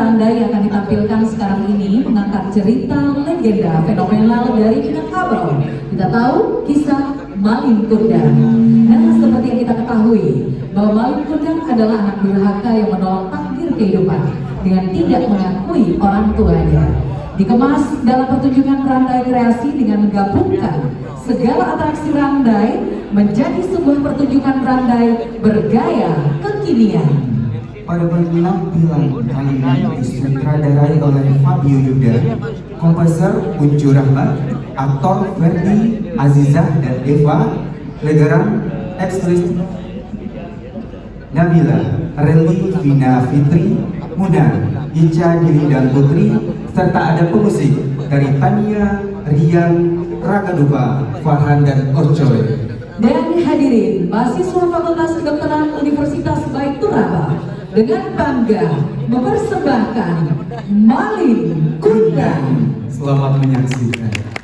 Randai yang akan ditampilkan sekarang ini mengangkat cerita legenda fenomenal dari Minangkabau. Kita tahu kisah Malin Kundang. Nah, seperti yang kita ketahui bahwa Malin Kundang adalah anak durhaka yang menolak takdir kehidupan dengan tidak mengakui orang tuanya. Dikemas dalam pertunjukan Randai Kreasi dengan menggabungkan segala atraksi Randai menjadi sebuah pertunjukan Randai bergaya kekinian. Pada penampilan kali ini disutradarai oleh Fabio Yuda, komposer Unju Rahmat, aktor Ferdi Azizah dan Eva, legeran ekstris Nabila, Reli Vina Fitri, Muda, Ica Dili dan Putri, serta ada pemusik dari Tania, Rian, Ragadupa, Farhan dan Orcoy. Dan hadirin mahasiswa Fakultas Kedokteran Universitas Baituraba dengan bangga mempersembahkan Malin Kundang. Selamat menyaksikan.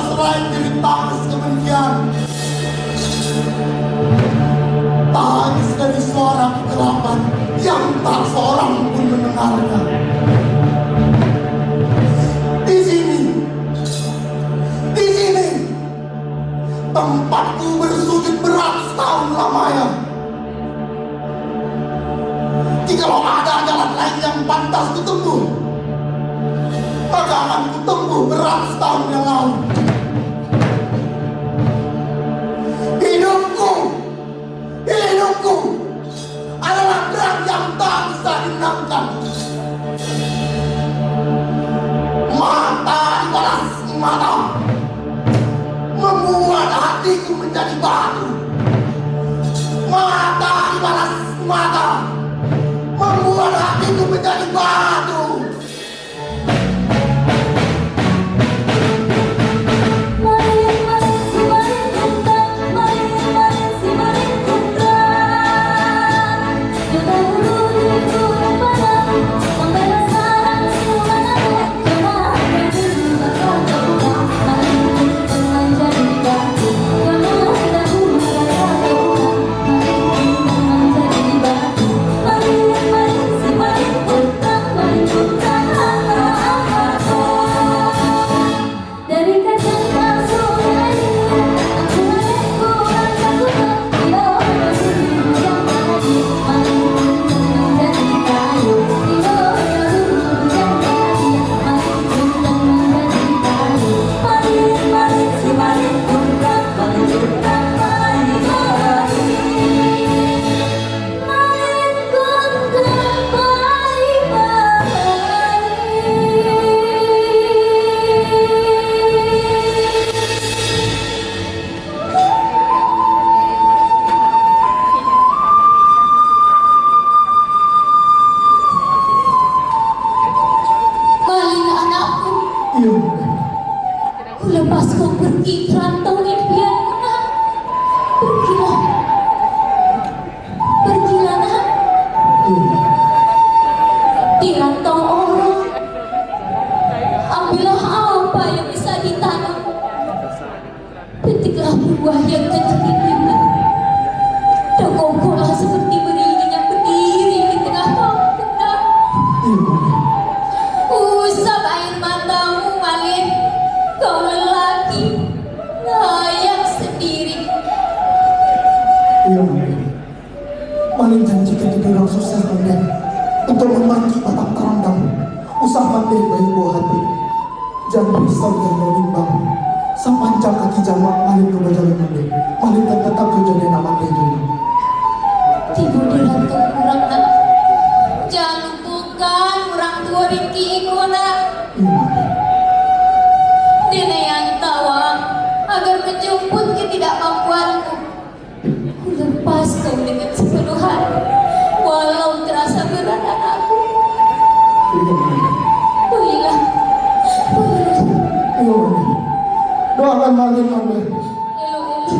selain diri tangis kebencian. Tangis dari suara kegelapan yang tak seorang pun mendengarnya. Di sini, tempatku bersujud beratus tahun lamanya. Jikalau ada jalan lain yang pantas kutempuh, maka akan kutempuh beratus tahun yang lalu. Hidupku adalah perang yang tak bisa dimenangkan. Mata dibalas mata, membuat hatiku menjadi batu. Mata dibalas mata, membuat hatiku menjadi batu. Malin janji ketika orang susah kemudian untuk memaki batang terandam usah mandai bayi buah hati jangan risau dan menimbang sepanjang kaki jamak malin ke bajalan mandai malin tetap kejadian amat dejana tiba di rantau kurang nak jangan lupakan orang tua Riki ikona Dina yang tawang agar menjemput ketidakmampuanku ku lepas kau dengan sepenuh hati walau terasa berat anakku baiklah doakan malin mandai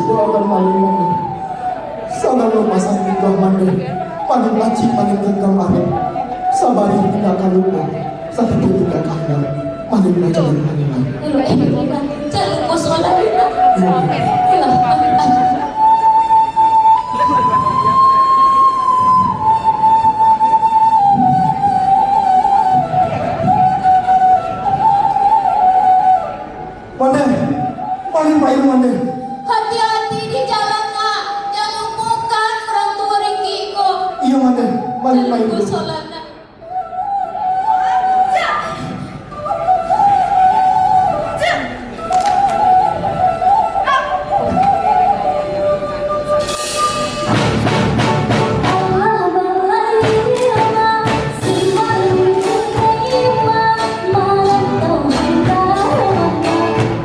doakan malin mandai sabar lepasan nikah mandai malin laci malin genggam malin sabari tidak akan lupa satu tidak akan malin belajar dan malin jangan lupa sholat kita Mandai hati-hati di jalan nak jangan lupakan orang tua Riki kok iya mandai malin jangan lupa mandai sholat nak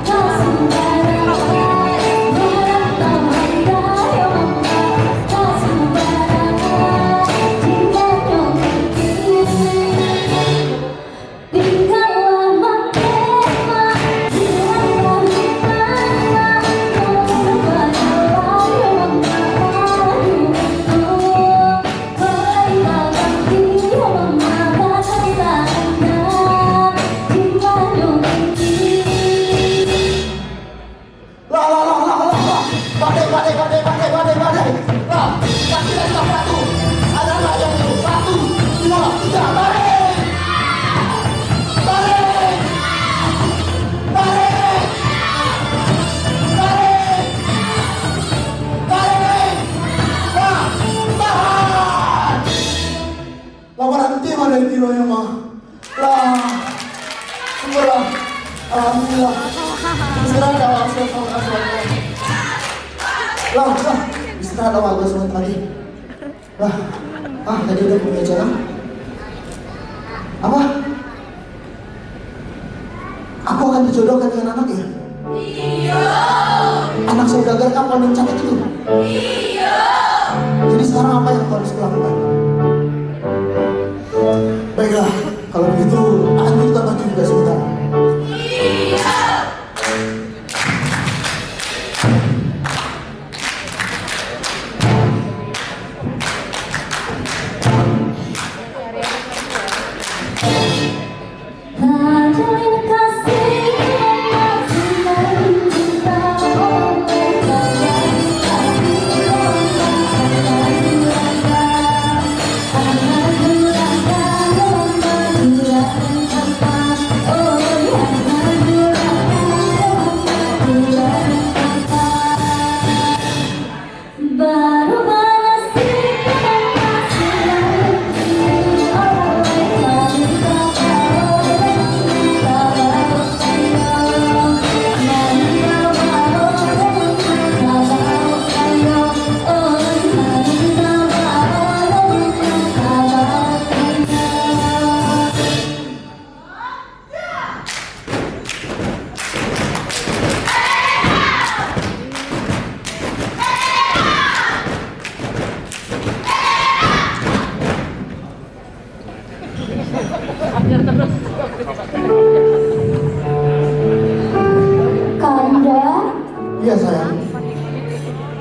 Kasih Istirahat awal lah, istirahat awal sebentar lagi. Lah, tadi udah punya acara? Apa? Aku akan dijodohkan dengan anak ya? Iya. Anak saudagar kapan yang cantik itu? Iya. Jadi sekarang apa yang harus kulakukan? Baiklah, kalau begitu akan kita bantu juga sebentar. Iya. Kanda, Iya sayang.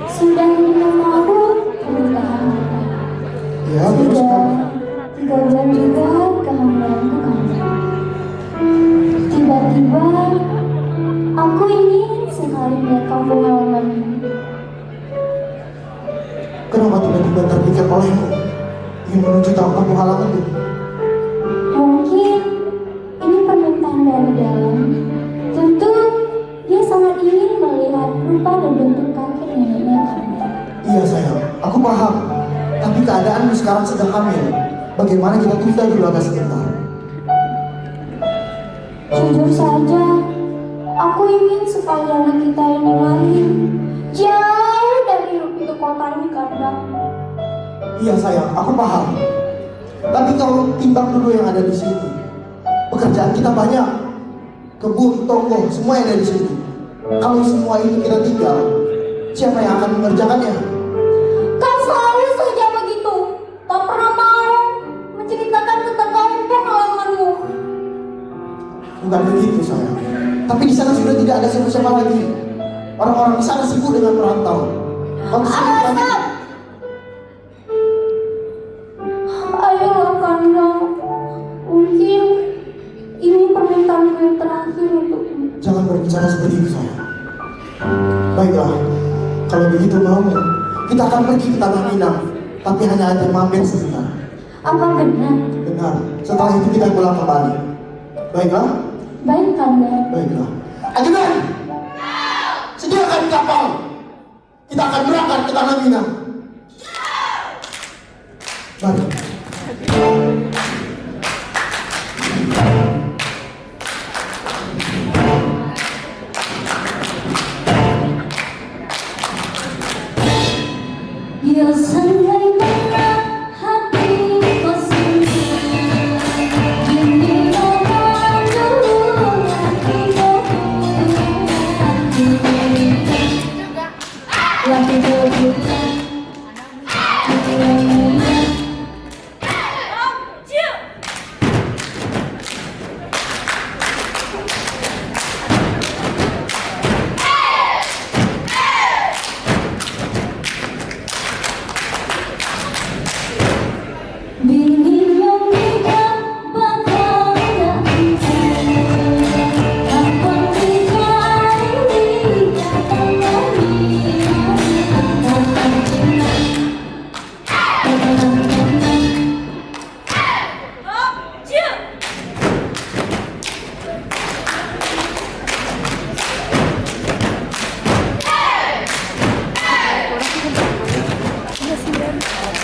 sudah 5 tahun pernikahan kita. Ya, terus Sudah kenapa? 3 bulan juga kehamilanku Kanda. Tiba-tiba aku ingin sekali melihat kampung halaman ini. Kenapa tiba-tiba terpikir olehmu ingin menuju kampung halaman itu? Mungkin ini permintaan dari dalam. Tentu dia sangat ingin melihat rupa dan bentuk kaki neneknya Kanda. Iya sayang, aku paham. Tapi keadaanmu sekarang sedang hamil. Bagaimana kita tunda dulu agak sebentar? Jujur saja, aku ingin sekali anak kita ini lahir jauh dari hidup itu kota ini Kanda. Iya sayang, aku paham. Tapi kau timbang dulu yang ada di sini. Pekerjaan kita banyak, kebun, toko, semua yang ada di sini. Kalau semua ini kita tinggal, siapa yang akan mengerjakannya? Kau selalu saja begitu, tak pernah mau menceritakan tentang kampung halamanmu. Bukan begitu sayang. Tapi di sana sudah tidak ada siapa-siapa lagi. Orang-orang di sana sibuk dengan merantau. Kau sibuk lagi. Alasan! Ayolah Kanda, mungkin ini permintaanku yang terakhir untukmu. Jangan berbicara seperti itu sayang. Baiklah, kalau begitu mau, kita akan pergi ke Tanah Minang. Tapi hanya ada mampir sebentar. Apa benar? Benar, setelah itu kita pulang kembali. Baiklah, Baik Kanda. baiklah. Ajudan, sediakan kapal. Kita akan berangkat ke Tanah Minang. Mari. Ya sandai mana hatiku sendiri, kini orang dulu hatiku lagi berbulan.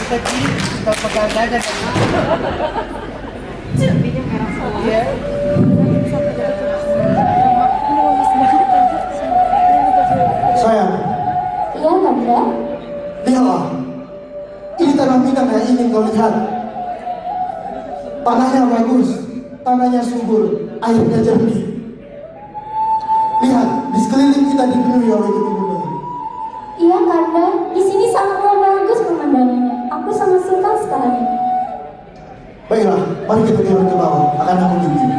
Kita pegang aja. Iya. ingin kau lihat. Tanahnya bagus, tanahnya subur, airnya jernih. Lihat, di sekeliling kita dipenuhi oleh gunung-gunung. Iya Kanda, di sini sangat bagus pemandangannya. Aku sangat suka sekali. Baiklah, mari kita turun ke bawah. Akan aku bimbing.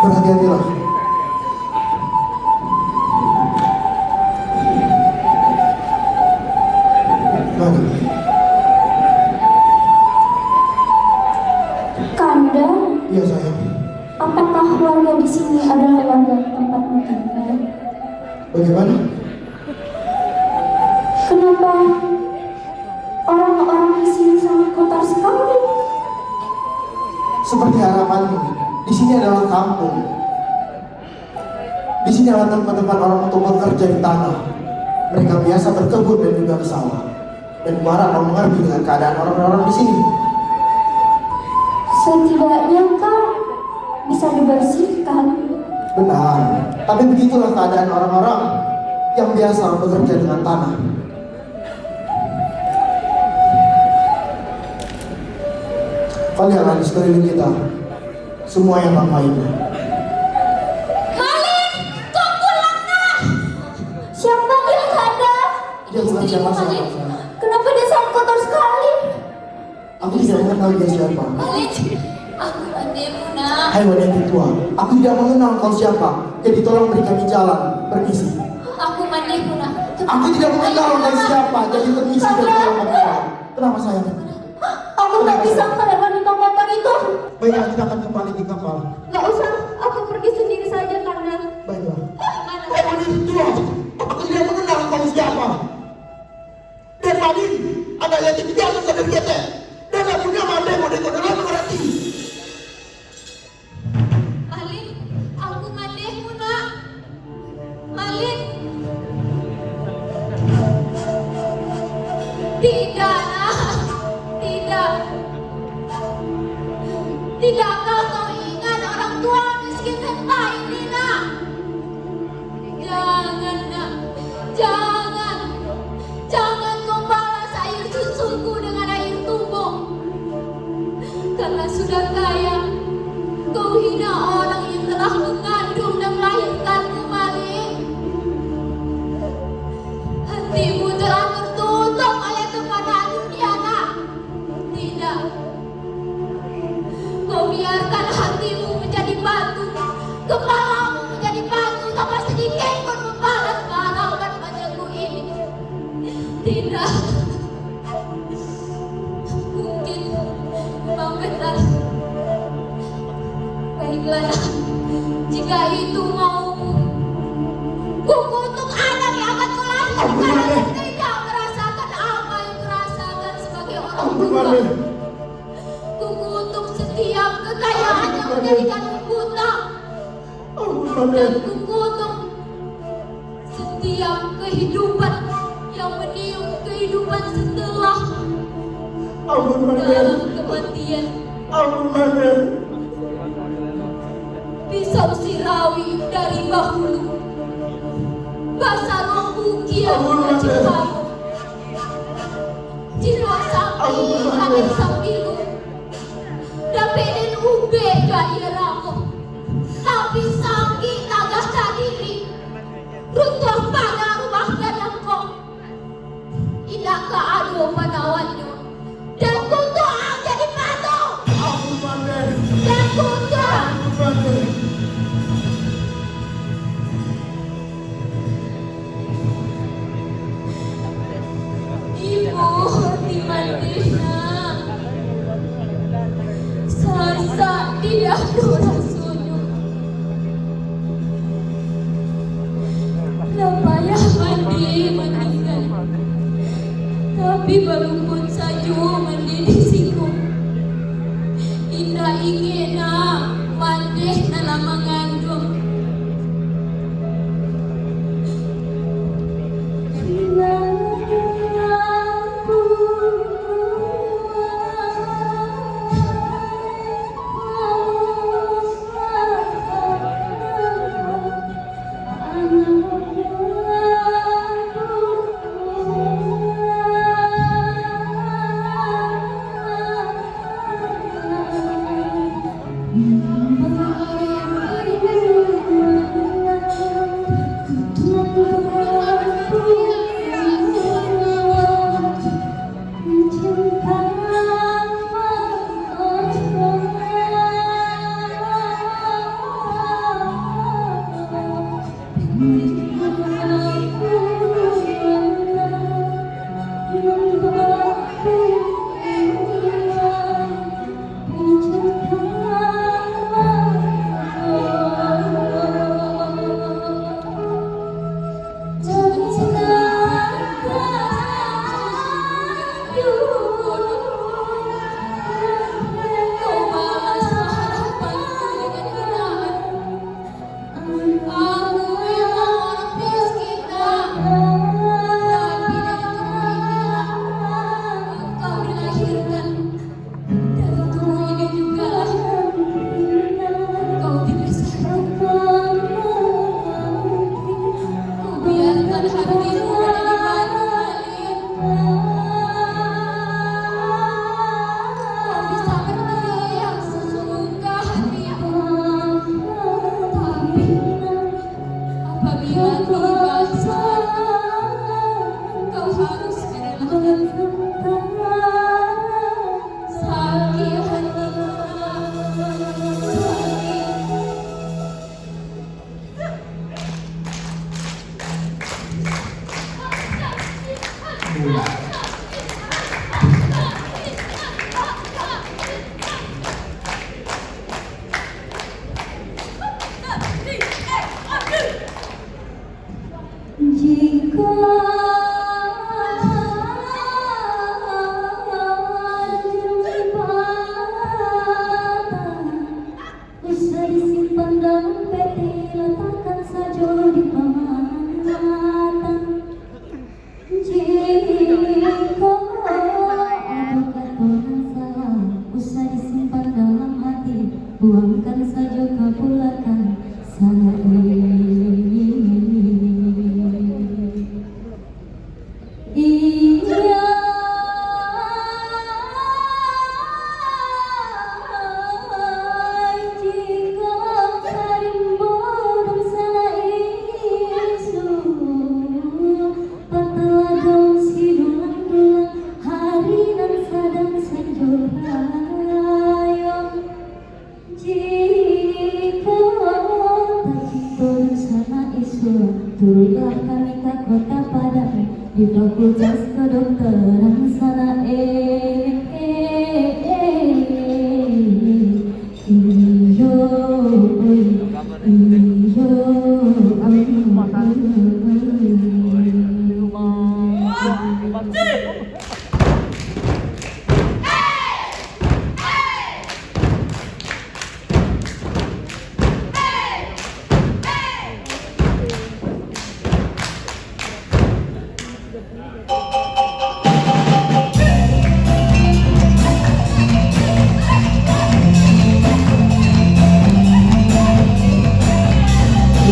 Berhati-hatilah. Mari. Kanda, Iya sayang. apakah warga di sini adalah warga tempatmu tinggal? Bagaimana? Kenapa orang-orang di sini sangat kotor sekali? Seperti harapanmu, di sini adalah kampung. Di sini adalah tempat-tempat orang untuk bekerja di tanah. Mereka biasa berkebun dan juga ke sawah. Dan Kuharap kau mengerti dengan keadaan orang-orang di sini. Setidaknya kau bisa dibersihkan. Benar, tapi begitulah keadaan orang-orang yang biasa bekerja dengan tanah. Kau lihatlah di sekeliling kita, semua yang tanpa ini. Malik, kau pulanglah. Siapa dia Kanda? Dia bukan siapa-siapa. Malik, kenapa dia sangat kotor sekali? Aku tidak mengenal dia siapa. Malik, aku adikmu nak. Hai wanita tua, aku tidak mengenal kau siapa. Jadi tolong beri kami jalan, permisi. Aku mandimu nak. Aku tidak mengenal kau siapa. Jadi permisi dan tolong kami jalan. Kenapa sayang? Aku tak bisa melihat wanita kotor itu. Baiklah, kita akan kembali di kapal. Gak usah, aku pergi sendiri saja Kanda. Baiklah. Mana? Hai wanita tua, aku tidak mengenal kau siapa. Dan tadi ada yatim piatu dari kita. Dan aku punya mandai mau ditolong mengerti. Malik, aku mandimu nak. Malik. Tidak nak, tidak. Tidakkah kau ingat orang tua miskin serta ini nak? Jangan nak, jangan. Jangan kau balas air susuku dengan air tubuh. Karena sudah kaya, kau hina orang yang telah mengandung dan melahirkanmu, Malik. Hatimu telah tertutup oleh kepada dunia, nak. Tidak. Kau biarkan hatimu menjadi batu, kepalamu menjadi batu, tanpa sedikit pun membalas keharuman wajahku ini. Tidak. Mungkin memang benar. Baiklah, jika itu maumu, kukutuk anak yang akan kau lahirkan dan tidak merasakan apa yang kurasakan sebagai orang tua. Kukutuk setiap kekayaan yang menjadikanmu buta. Dan kukutuk setiap kehidupan yang meniup kehidupan setelah dalam kematian. Pisau sirawi dari Bahulu, Basarong Ukir Cipayu, Cino Sapi Anak Sambilu, Dapedin Ube Gairamo, tapi sakit agak sadiri, runtuh pada rumah gadangku. Indahkah adu panawannya, dan kutuk jadi batu, dan kutuk. Ibu di Madinah, sasa dia rasulnya. Lapaya mandi meninggal, tapi baru pun saja mandi di siku. Indah ingin mandi dalam mengandung. di Fakultas Kedokteran sana iyo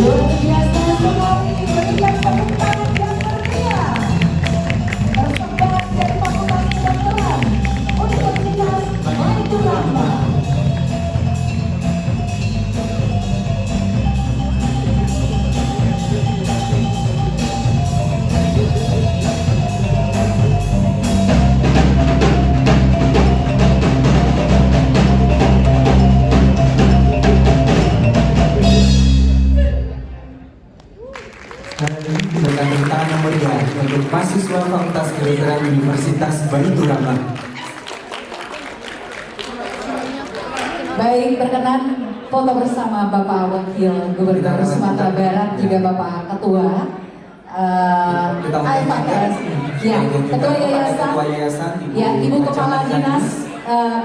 luar biasa sekali, berikan tepuk tangan yang meriah. Persembahan dari Fakultas Kedokteran Universitas Baitur Rahman. Sekarang ini kita akan tepuk tangan yang meriah untuk mahasiswa Fakultas Kedokteran Universitas Baitur Rahman. Baik, berkenan foto bersama Bapak Wakil Gubernur Sumatera Barat, juga Bapak Ketua AFKS, ya, Ketua Yayasan, ya, Ibu Kepala Dinas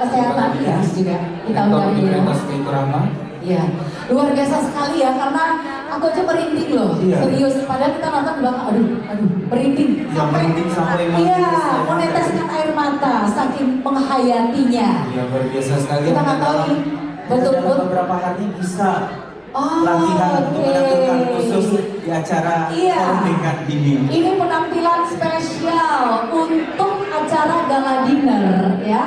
Kesehatan, ya, juga kita undang Universitas Baitur Rahman. ya, luar biasa sekali ya, karena aku aja merinding loh, Iya. serius. Padahal kita nonton di belakang, aduh, merinding. Yang merinding sampai Iya, meneteskan air mata, saking menghayatinya. Ya, luar biasa sekali. Kita nggak tahu nih, betul-betul. Dalam beberapa hari bisa Oh, latihan untuk oke. menentukan khusus di acara Iya. forum dengan ini. Ini penampilan spesial untuk acara gala dinner ya.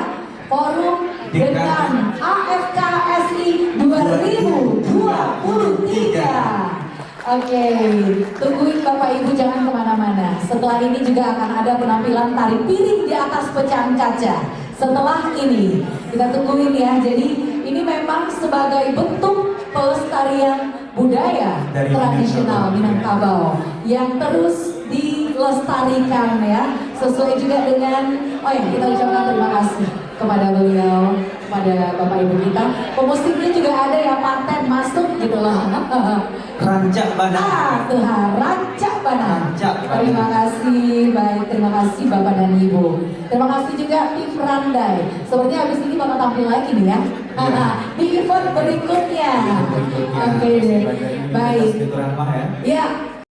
Forum dengan AFKSI 2023. Oke, tungguin Bapak Ibu jangan kemana-mana. Setelah ini juga akan ada penampilan tari piring di atas pecahan kaca. Setelah ini kita tungguin ya. Jadi ini memang sebagai bentuk pelestarian budaya Dari tradisional Minangkabau. Minangkabau yang terus dilestarikan ya, sesuai juga dengan kita ucapkan terima kasih kepada beliau, kepada Bapak Ibu kita. Pemusiknya juga ada ya, paten masuk gitu loh. Rancak Badak. Rancak Badak. Rancak Badak. Terima kasih, baik, terima kasih Bapak dan Ibu. Terima kasih juga tim Randai. Sepertinya habis ini Bapak tampil lagi nih ya. Di event berikutnya. Oke deh, baik. Baitur Rahman ya. Ya,